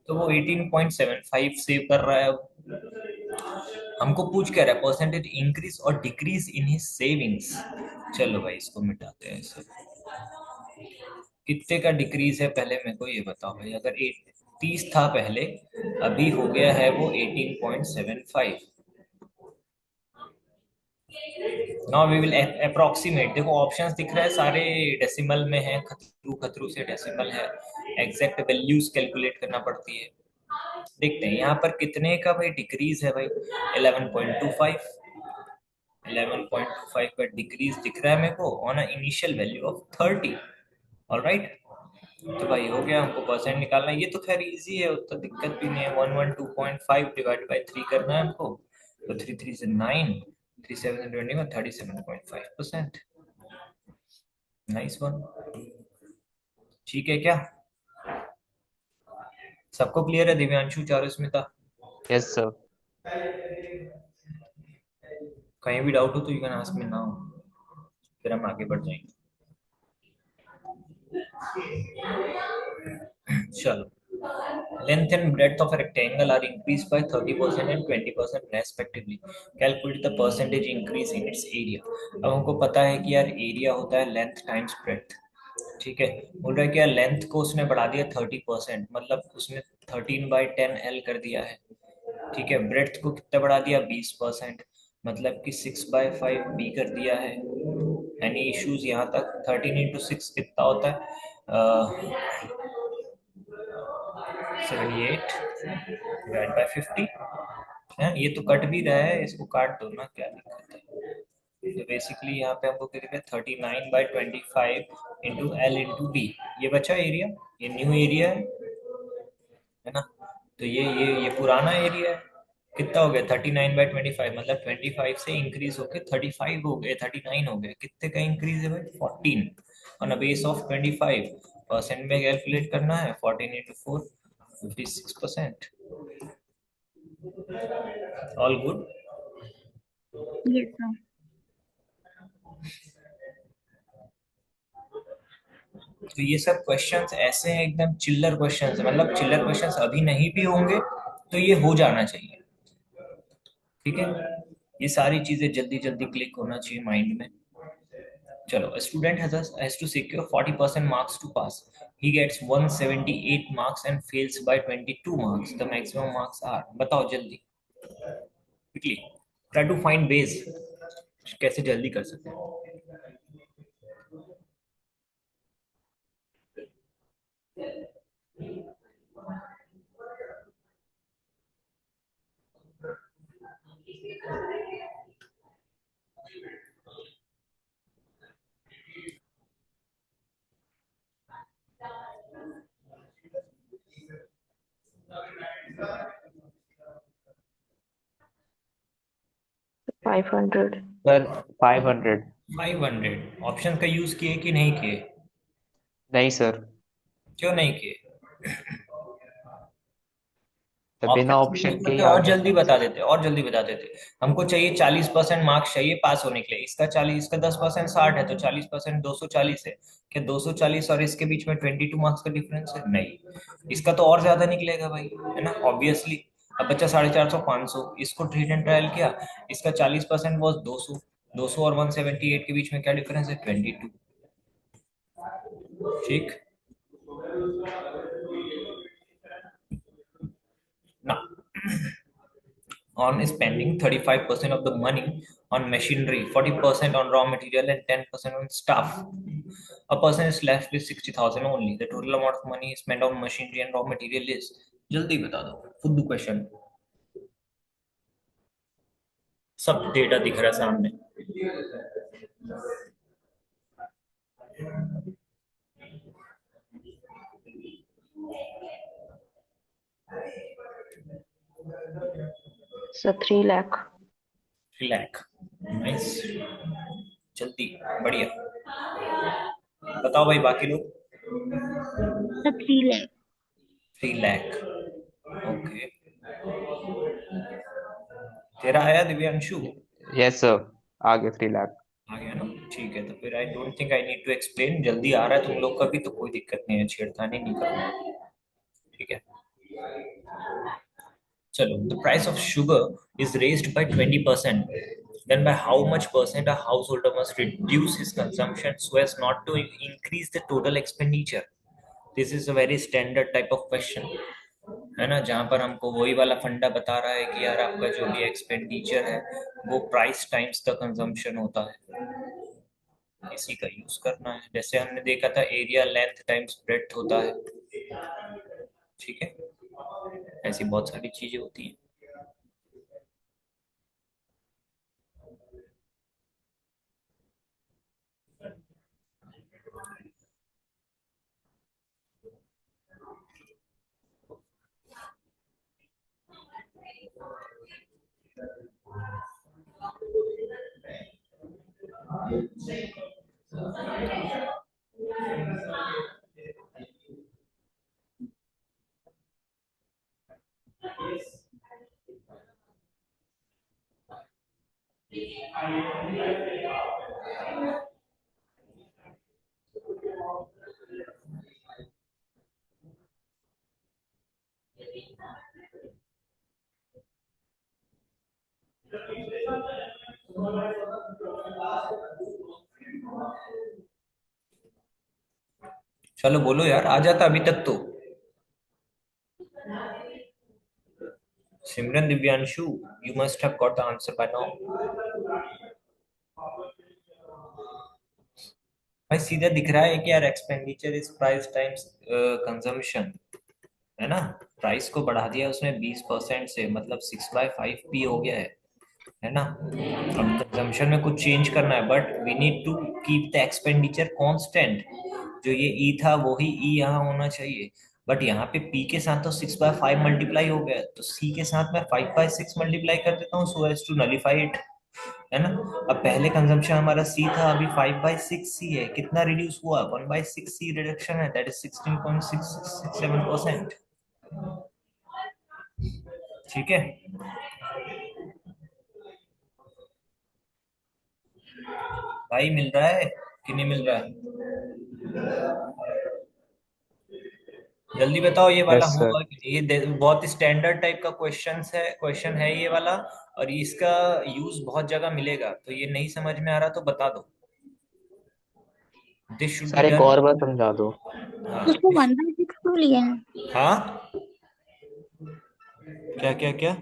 तो वो 18.75 सेव कर रहा है अब। हमको पूछ क्या रहा है? परसेंटेज इंक्रीज और डिक्रीज इन हिज सेविंग्स। चलो भाई इसको मिटाते हैं इसे। कितने का डिक्रीज है पहले मेरे को ये बताओ भाई। अगर 30 था पहले, अभी हो गया है वो 18.75। Now we will approximate. देखो ऑप्शंस दिख रहा है सारे डेसिमल में है, खतरू खतरू से डेसिमल है, एग्जैक्ट वैल्यूज कैलकुलेट करना पड़ती है। देखते हैं यहाँ पर कितने का भाई डिक्रीज है भाई। 11.25, 11.25 का डिक्रीज दिख रहा है मेरे को on a initial value of 30। Alright, तो भाई हो गया। हमको परसेंट निकालना है, ये तो खैर इजी है, उतना दिक्कत भी नहीं है। 112.5 डिवाइड बाई 3 करना है हमको, तो 3 3 से 9, 3 7 से 21, 37.5%। Nice one. ठीक है क्या? सबको क्लियर है? Divyanshu, Charu, Smita, yes sir. कहीं भी डाउट हो तो you can ask me now, फिर हम आगे बढ़ जाएंगे। चलो, Length and breadth of a rectangle are increased by 30% and 20% respectively. Calculate the percentage increase in its area. अब हमको पता है कि यार एरिया होता है लेंथ टाइम्स ब्रेड्थ, ठीक है। बोल रहा है कि यार लेंथ को उसने बढ़ा दिया 30%, मतलब उसने 13/10L कर दिया है, ठीक है। ब्रेड्थ को कितना बढ़ा दिया 20%, मतलब कि 6/5B कर दिया है। एनी इश्यूज यहाँ तक? 13 × 6 कितना होता है? 78 डिवाइड बाय 50 है। ये तो कट भी रहा है, इसको काट दो ना, क्या दिक्कत है। तो बेसिकली यहाँ पे हमको क्या दिख रहा है 39/25 × L × B। ये बचा एरिया, ये न्यू एरिया है ना। तो ये पुराना एरिया है। कितना हो गया 39/25, मतलब 25 से इंक्रीज होके 35 हो गए, 39 हो गए। कितने का इंक्रीज है भाई 14 on a base of 25। Percent में कैलकुलेट करना है 14 × 4 56%। All good. Yes sir. तो ये सब क्वेश्चंस ऐसे हैं, एकदम चिल्लर क्वेश्चंस है, मतलब चिल्लर क्वेश्चंस अभी नहीं भी होंगे तो ये हो जाना चाहिए, ठीक है। ये सारी चीजें जल्दी जल्दी क्लिक होना चाहिए माइंड में। चलो, a student has to secure 40% marks to pass. He gets 178 marks and fails by 22 marks. The maximum marks are, बताओ जल्दी, quickly try to find ways कैसे जल्दी कर सकते हैं। 500. सर 500। 500 ऑप्शन का यूज किए कि नहीं किए? नहीं सर, क्यों नहीं किए? तो बिना ऑप्शन यूज ऑप्शन के ही करते आ और गया। जल्दी बता देते, और जल्दी बता देते। हमको चाहिए 40% मार्क्स चाहिए पास होने के लिए। इसका 40, इसका 10% 60 है, तो 40% 240 है। क्या 240 और इसके बीच में 22 मार्क्स का डिफरेंस है? नहीं, इसका तो और ज्यादा निकलेगा भाई, है ना, ऑब्वियसली। अब बच्चा 450 500, इसको ट्रीट एंड ट्रायल किया, इसका 40% वॉज 200। 200 और 178 के बीच में क्या डिफरेंस है? 22। ठीक ना। On spending 35% of the money on machinery, 40% on raw material, and 10% on staff, a person is left with 60,000 only. The total amount of money spent on machinery and raw material is, जल्दी बता दो, फुद्दू question, सब data दिख रहा है सामने। So 3 lakh. 3 lakh, nice, जल्दी, बढ़िया। बताओ भाई बाकी लोग। सर 3 लाख। 3 लाख, ओके। तेरा आया दिव्यांशु? यस सर, आ गया 3 लाख। आ गया ना, ठीक है। तो फिर I don't think I need to explain, जल्दी आ रहा है तुम लोग का भी, तो कोई दिक्कत नहीं है, छेड़खानी नहीं करना, ठीक है। चलो, the price of sugar is raised by 20%, then by how much percent a householder must reduce his consumption so as not to increase the total expenditure? This is a very standard type of question, है ना, जहां पर हमको वही वाला फंडा बता रहा है कि यार आपका जो भी एक्सपेंडिचर है वो प्राइस टाइम्स द कंजम्पशन होता है, इसी का यूज करना है। जैसे हमने देखा था एरिया लेंथ टाइम्स ब्रेड्थ होता है, ठीक है। ऐसी बहुत सारी चीजें होती हैं। चलो बोलो यार, आ जाता अभी तक तो। Simran Divyanshu, you must have got the answer by now. भाई सीधा दिख रहा है कि यार expenditure is price times consumption, है ना। प्राइस को बढ़ा दिया उसने 20% से, मतलब 6/5p हो गया है ना। अब कंजम्पशन में कुछ चेंज करना है, but we need to keep the expenditure constant. जो ये ई था वही ई यहाँ होना चाहिए। बट यहाँ पे पी के साथ तो 6/5 मल्टीप्लाई हो गया, तो सी के साथ मैं 5/6 मल्टीप्लाई कर देता हूँ so as to nullify it, है ना। अब पहले कंजम्पशन हमारा सी था, अभी 5/6 सी है, कितना रिड्यूस हुआ, 1/6 सी रिडक्शन है, दैट इज 16.667%। ठीक है भाई, मिल रहा है कि नहीं मिल रहा है? जल्दी बताओ ये वाला यस सर। हुआ कि नहीं? बहुत स्टैंडर्ड टाइप का क्वेश्चन है ये वाला, और इसका यूज बहुत जगह मिलेगा, तो ये नहीं समझ में आ रहा तो बता दो। दिस शुड बी सर एक डन। और बार समझा दो। हाँ उसको 1/6 क्यों लिया है? हाँ, क्या क्या क्या?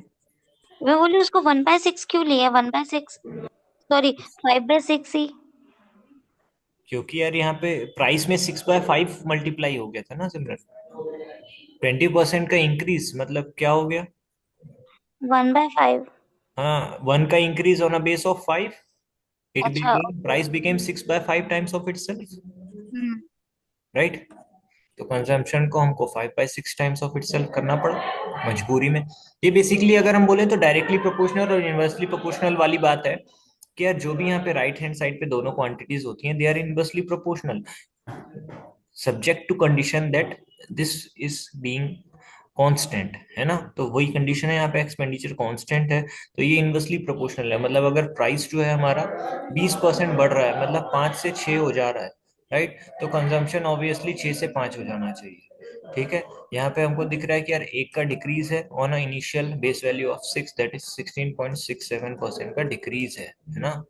मैं बोली उसको 1/6 क्यों लिया? 1/6, सॉरी, 5/6 ही। क्योंकि यार यहाँ पे प्राइस में 6/5 मल्टीप्लाई हो गया था ना सिमरन। 20% का इंक्रीज मतलब क्या हो गया? 1/5। हाँ, 1 का increase on a base of 5, it अच्छा। Became price became 6/5 times of itself, hmm. Right. तो कंजम्पशन को हमको 5/6 टाइम्स ऑफ इटसेल्फ करना पड़ा मजबूरी में। ये बेसिकली अगर हम बोले तो डायरेक्टली प्रोपोर्शनल और इनवर्सली प्रोपोर्शनल वाली बात है, कि यार जो भी यहाँ पे राइट हैंड साइड पे दोनों क्वांटिटीज होती हैं they are inversely proportional, subject to condition that this is being constant, है ना। तो वही कंडीशन है यहाँ पे, एक्सपेंडिचर कांस्टेंट है, तो ये इनवर्सली प्रोपोर्शनल है। मतलब अगर प्राइस जो है हमारा 20% बढ़ रहा है, मतलब 5 से 6 हो जा रहा है, राइट, तो कंजम्पशन ऑब्वियसली 6 से 5 हो जाना चाहिए। ठीक है, यहाँ पे हमको दिख रहा है कि यार एक का डिक्रीज है on a initial base value of 6, that is 16.67% का डिक्रीज है ना।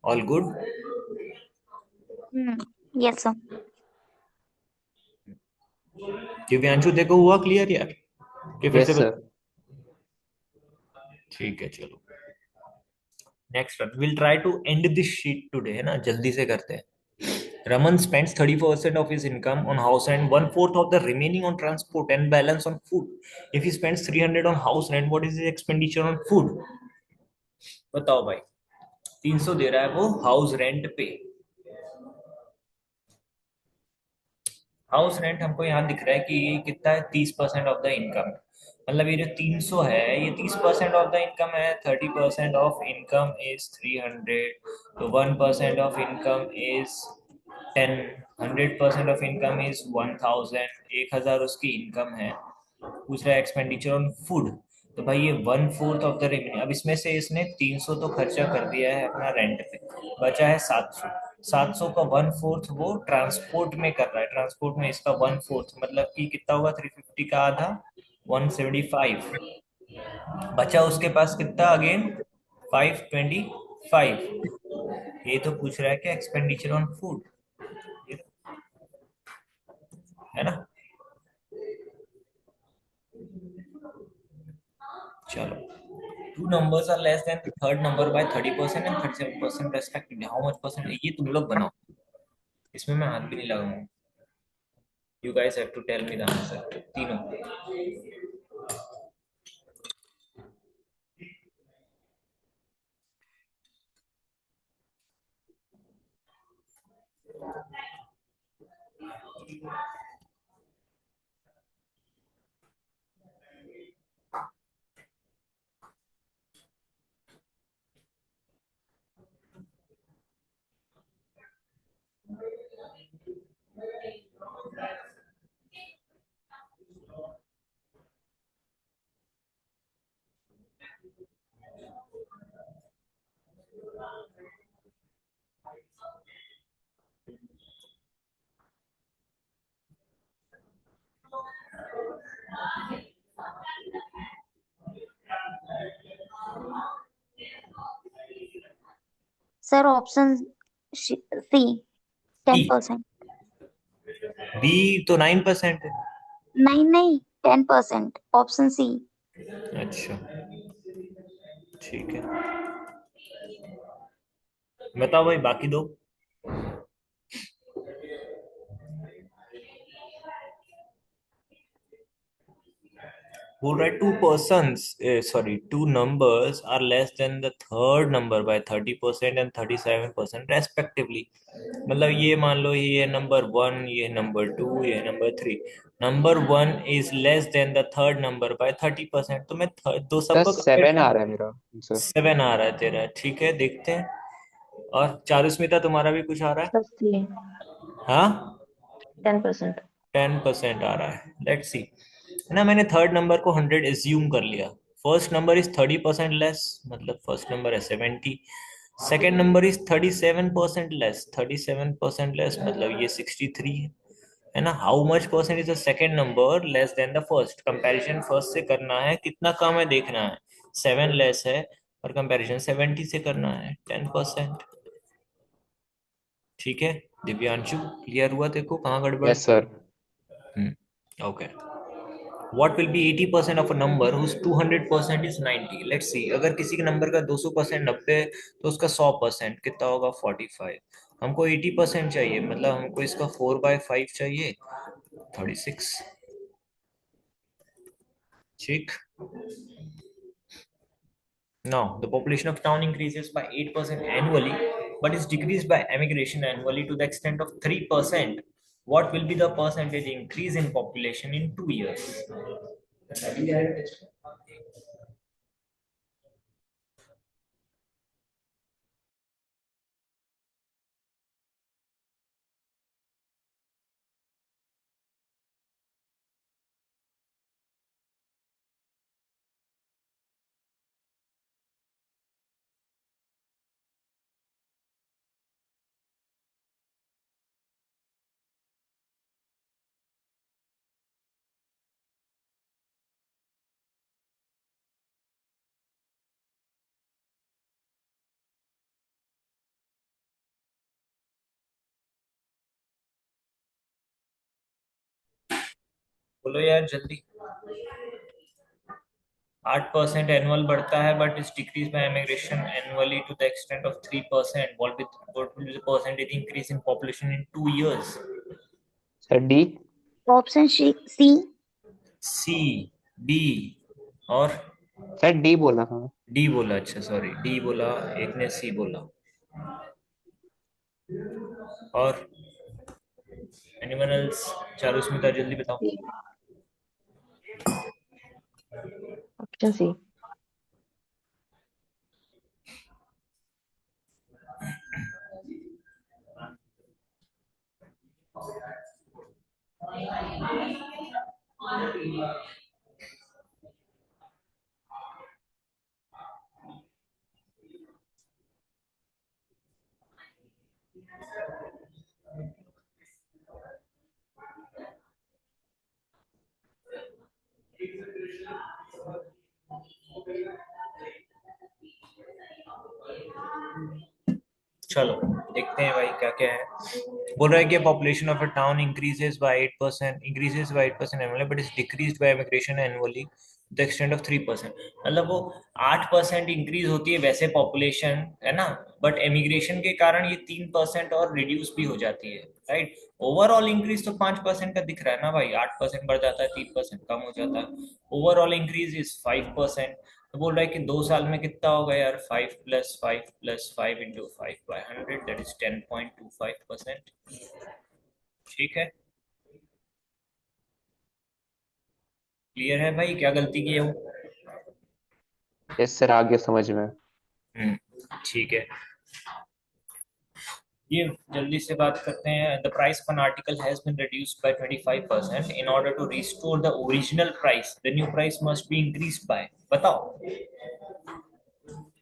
All good. Yes sir. Divyanshu देखो हुआ क्लियर यार, कि फिर से यस सर। ठीक है चलो। Next one, will try to end this sheet today, है ना, जल्दी से करते हैं। Raman spends 30% of his income on house rent, one fourth of the remaining on transport, and balance on food. If he spends 300 on house rent, what is his expenditure on food? बताओ भाई। 300 दे रहा है वो house rent पे। House rent हमको यहाँ दिख रहा है कि ये कितना है, 30% ऑफ द इनकम। मतलब ये जो 300 है, ये 30% ऑफ द इनकम है। 30% ऑफ इनकम इज 300, तो 1% of income is 10, 100% of income is 1000, 1000 उसकी इनकम है। दूसरा एक्सपेंडिचर ऑन फूड, तो भाई ये 1/4 ऑफ द रेवेन्यू। अब इसमें से इसने 300 तो खर्चा कर दिया है अपना रेंट पे, बचा है 700। 700 का 1/4 वो ट्रांसपोर्ट में कर रहा है, ट्रांसपोर्ट में इसका 1/4 मतलब कि कितना होगा, 350 का आधा, 175। बचा उसके पास कितना अगेन, 525। ये तो पूछ रहा है कि एक्सपेंडिचर ऑन फूड, है ना। चलो, two numbers are less than the third number by 30% and 37% respectively. How much percent? ये तुम लोग बनाओ, इसमें मैं हाथ भी नहीं लगाऊंगा। You guys have to tell me the answer, तीनों। Sir option C, 10%। बी तो 9% है। नहीं नहीं, 10%, ऑप्शन सी। अच्छा, ठीक है, बताओ भाई बाकी दो। बोल रहा है two persons, sorry, two numbers are less than the third number by 30% and 37% रेस्पेक्टिवली। मतलब ये मान लो ये नंबर वन, ये नंबर टू, ये number three. Number one is less than the third number by 30%। तो मैं दो सर सबको 7 आ रहा है मेरा आंसर। 7 आ रहा है तेरा, ठीक है, देखते हैं। और चारुस्मिता तुम्हारा भी कुछ आ रहा है? सर सी, हाँ, 10%। 10% आ रहा है, लेट्स सी। ना मैंने थर्ड नंबर को 100 एज्यूम कर लिया। फर्स्ट नंबर इज 30% लेस, मतलब फर्स्ट नंबर है 70। Second number is 37% less, 37% less मतलब ये 63 है ना। How much percent is the second number less than the first? Comparison first से करना है, कितना कम है देखना है। 7 लेस है और कंपैरिजन 70 से करना है, 10%। ठीक है दिव्यांशु, क्लियर हुआ तेरे को कहाँ गड़बड़? Yes sir. Okay. What will be 80% of a number whose 200% is 90? Let's see, अगर किसी के नंबर का 200% 90 तो उसका 100% कितना होगा? 45। हमको 80% चाहिए, मतलब हमको इसका 4/5 चाहिए, 36। ठीक। Now, the population of town increases by 8% annually, but is decreased by emigration annually to the extent of 3%. What will be the percentage increase in population in 2 years? बोलो यार जल्दी। 8% एनुअल बढ़ता है, but is decrease by immigration annually to the extent of 3%। What will be the percentage increase in population in 2 years? Sir D. Option C. C, B और sir D बोला था मैं। D बोला? अच्छा सॉरी, डी बोला, एक ने सी बोला। और एनीवन एल्स? चारुस्मिता जल्दी बताओ। Option C. चलो देखते हैं भाई क्या क्या है। बोल रहा है कि population of a town increases by 8% annually, but is decreased bye immigration annually the extent of 3%। मतलब वो 8% इंक्रीज होती है वैसे पॉपुलेशन, है ना, बट एमिग्रेशन के कारण ये 3% और रिड्यूस भी हो जाती है, राइट। ओवरऑल इंक्रीज तो 5% का दिख रहा है ना भाई, 8% बढ़ जाता है, 3% कम हो जाता है। Overall increase is 5%। तो बोल रहा है कि 2 साल में कितना होगा यार? 5 + 5 + 5 × 5/100, दैट इज 10.25%। ठीक है, क्लियर है भाई, क्या गलती की है वो? यस सर, आ गया समझ में। ठीक है, ये जल्दी से बात करते हैं। The price of an article has been reduced by 25%। In order to restore the original price the new price must be increased by, बताओ।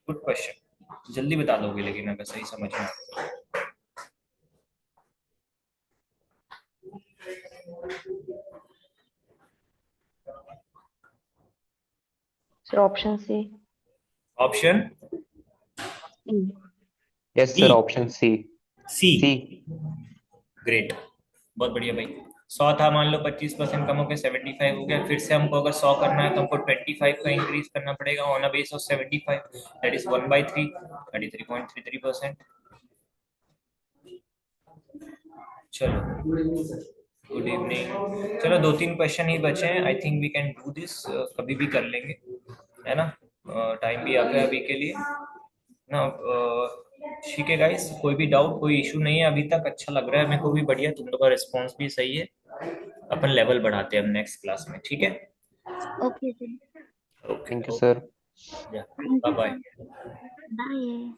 गुड क्वेश्चन, जल्दी बता दोगे लेकिन अगर सही समझ में आए। Sir option C. Option C. Yes D sir, option C. C C. Great, बहुत बढ़िया भाई। 100 था, मान लो 25% कम हो गया 75 हो गया। फिर से हमको अगर 100 करना है तो हमको 25 का इंक्रीज करना पड़ेगा on a base of 75, that is 1/3, 33.33%। चलो, गुड इवनिंग। चलो, 2-3 क्वेश्चन ही बचे हैं, I think we can do this, कभी भी कर लेंगे, है ना। टाइम भी आ गया अभी के लिए ना। ठीक है गाइस, कोई भी डाउट, कोई इशू नहीं है अभी तक। अच्छा लग रहा है मेरे को भी, बढ़िया, तुम लोग का रिस्पॉन्स भी सही है। अपन लेवल बढ़ाते हैं अब नेक्स्ट क्लास में, ठीक है। Okay sir. Okay thank you okay, sir. Thank bye you bye. Sir. Bye.